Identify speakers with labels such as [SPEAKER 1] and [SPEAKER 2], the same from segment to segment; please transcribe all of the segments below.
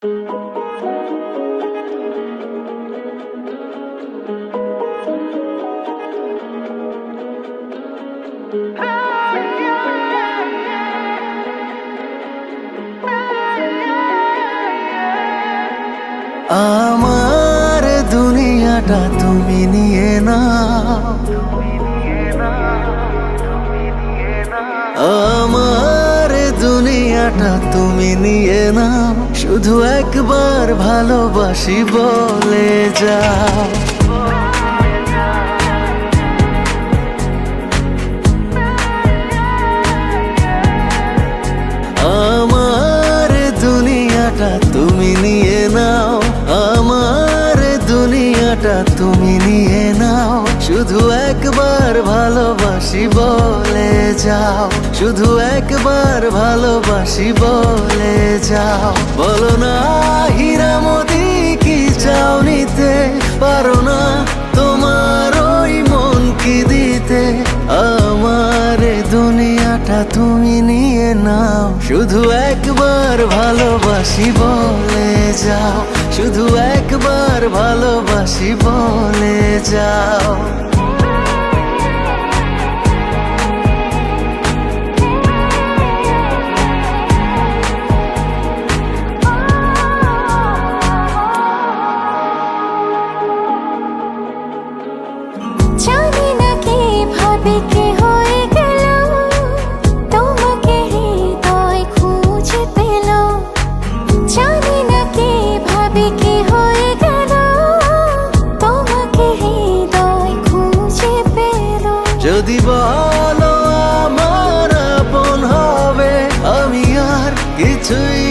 [SPEAKER 1] আমার দুনিয়াটা তুমি নিয়ে নাও, আমার দুনিয়াটা তুমি নিয়ে নাও, শুধু একবার ভালোবাসি বলে যাও। আমার দুনিয়াটা তুমি নিয়ে নাও, আমার দুনিয়াটা তুমি নিয়ে নাও, শুধু একবার ভালোবাসি বলে যাও, শুধু একবার ভালোবাসি বলে যাও। বলো না হীরামতি কি চাও নিতে, পারো না তোমার ওই মন কি দিতে। আমার দুনিয়াটা তুমি নিয়ে নাও, শুধু একবার ভালোবাসি বলে যাও, শুধু একবার ভালোবাসি বলে যাও।
[SPEAKER 2] জানি না কে ভাবে কে হয়ে গেল, তোমাকে হৃদয় খুঁজে পেল। জানি না কে ভাবে কে হয়ে গেল, তোমাকে হৃদয় খুঁজে পেল।
[SPEAKER 1] যদি বলো আমার আপন হবে, আমি আর কিছুই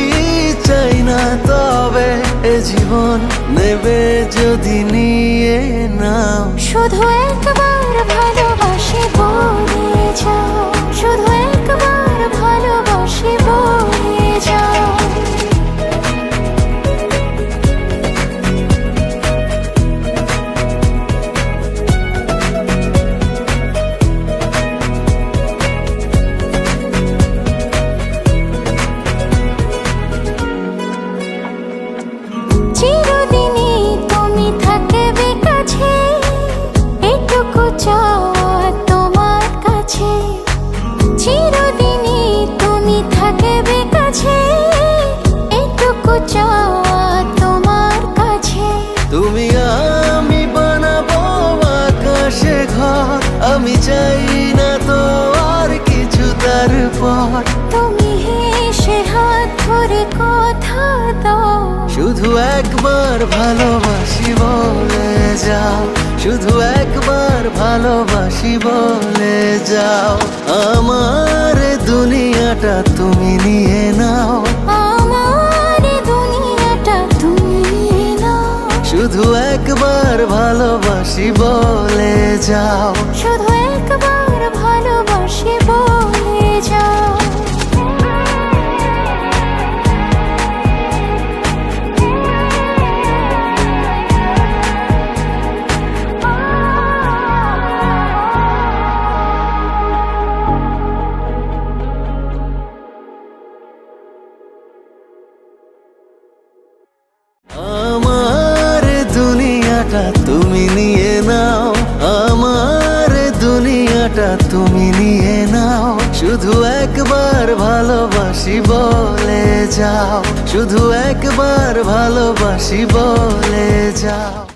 [SPEAKER 1] চাই না, তবে এ জীবন নেবে যদি নিয়ে নাও।
[SPEAKER 2] শুধু একবার ভালোবাসি বলে যাও, শুধু একবার ভালোবাসি বলে যাও। চিরদিনই তুমি থাকবে কাছে, এটুকু চাওয়া তোমার কাছে। চিরদিনই তুমি থাকবে কাছে, এটুকু চাওয়া তোমার কাছে।
[SPEAKER 1] তুমি আমি বানাবো আকাশে ঘর, আমি চাই না তো আর কিছু তারপর।
[SPEAKER 2] তুমি হেসে হাত ধরে কথা দাও,
[SPEAKER 1] শুধু একবার ভালোবাসি বলে যাও, শুধু একবার ভালোবাসি বলে যাও। আমার দুনিয়াটা তুমি নিয়ে নাও,
[SPEAKER 2] আমার দুনিয়াটা তুমি নিয়ে নাও,
[SPEAKER 1] শুধু একবার ভালোবাসি বলে যাও।
[SPEAKER 2] শুধু একবার ভালোবাসি বলে যাও।
[SPEAKER 1] আমার দুনিয়াটা তুমি নিয়ে নাও, আমার দুনিয়াটা তুমি নিয়ে নাও, শুধু একবার ভালোবাসি বলে যাও, শুধু একবার ভালোবাসি বলে যাও।